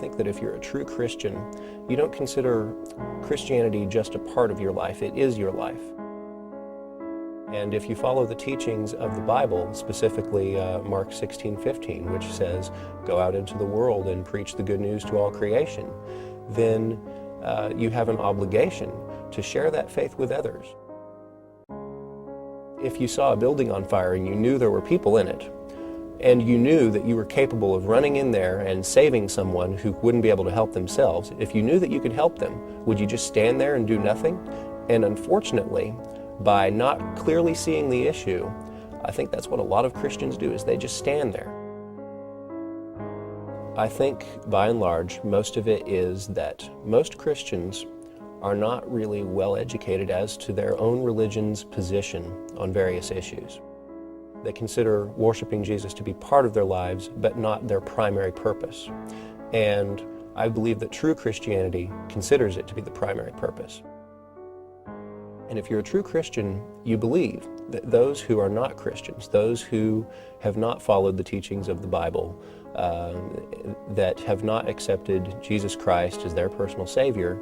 think that if you're a true Christian, you don't consider Christianity just a part of your life, it is your life. And if you follow the teachings of the Bible, specifically Mark 16:15, which says, go out into the world and preach the good news to all creation, then you have an obligation to share that faith with others. If you saw a building on fire and you knew there were people in it, and you knew that you were capable of running in there and saving someone who wouldn't be able to help themselves, if you knew that you could help them, would you just stand there and do nothing? And unfortunately, by not clearly seeing the issue, I think that's what a lot of Christians do, is they just stand there. I think, by and large, most of it is that most Christians are not really well educated as to their own religion's position on various issues. They consider worshiping Jesus to be part of their lives, but not their primary purpose. And I believe that true Christianity considers it to be the primary purpose. And if you're a true Christian, you believe that those who are not Christians, those who have not followed the teachings of the Bible, that have not accepted Jesus Christ as their personal Savior,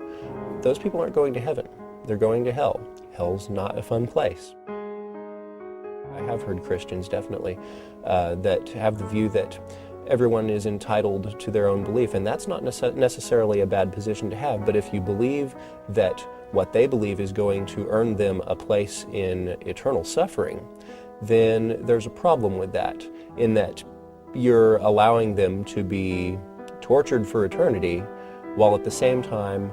those people aren't going to heaven. They're going to hell. Hell's not a fun place. I have heard Christians, definitely, that have the view that everyone is entitled to their own belief, and that's not necessarily a bad position to have, but if you believe that what they believe is going to earn them a place in eternal suffering, then there's a problem with that, in that you're allowing them to be tortured for eternity, while at the same time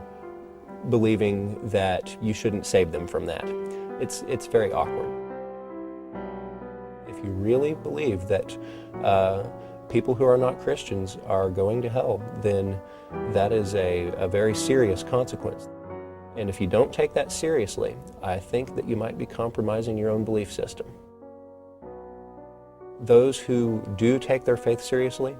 believing that you shouldn't save them from that. It's very awkward. If you really believe that people who are not Christians are going to hell, then that is a very serious consequence. And if you don't take that seriously, I think that you might be compromising your own belief system. Those who do take their faith seriously,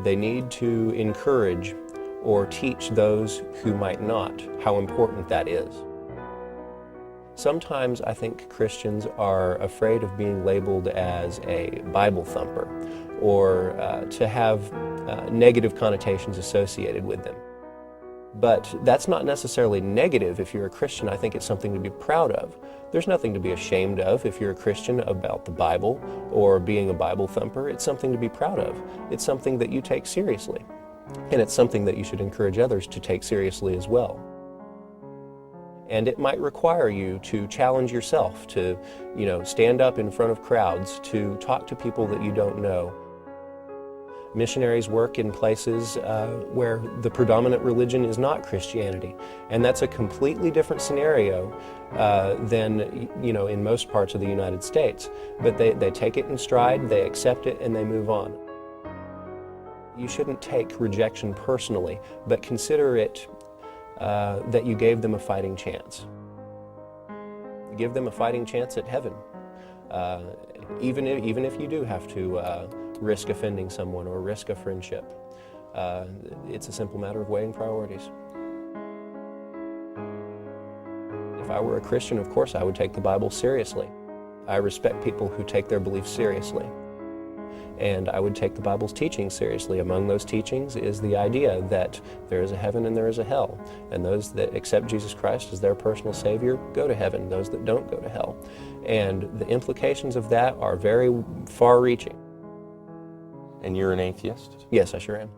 they need to encourage or teach those who might not how important that is. Sometimes I think Christians are afraid of being labeled as a Bible thumper, or to have negative connotations associated with them. But that's not necessarily negative if you're a Christian. I think it's something to be proud of. There's nothing to be ashamed of if you're a Christian about the Bible or being a Bible thumper. It's something to be proud of. It's something that you take seriously. And it's something that you should encourage others to take seriously as well. And it might require you to challenge yourself, to, stand up in front of crowds, to talk to people that you don't know. Missionaries work in places where the predominant religion is not Christianity, and that's a completely different scenario than in most parts of the United States. But they take it in stride, they accept it, and they move on. You shouldn't take rejection personally, but consider it that you gave them a fighting chance. Give them a fighting chance at heaven, even if you do have to risk offending someone or risk a friendship. It's a simple matter of weighing priorities. If I were a Christian, of course I would take the Bible seriously. I respect people who take their beliefs seriously. And I would take the Bible's teachings seriously. Among those teachings is the idea that there is a heaven and there is a hell. And those that accept Jesus Christ as their personal Savior go to heaven. Those that don't go to hell. And the implications of that are very far-reaching. And you're an atheist? Yes, I sure am.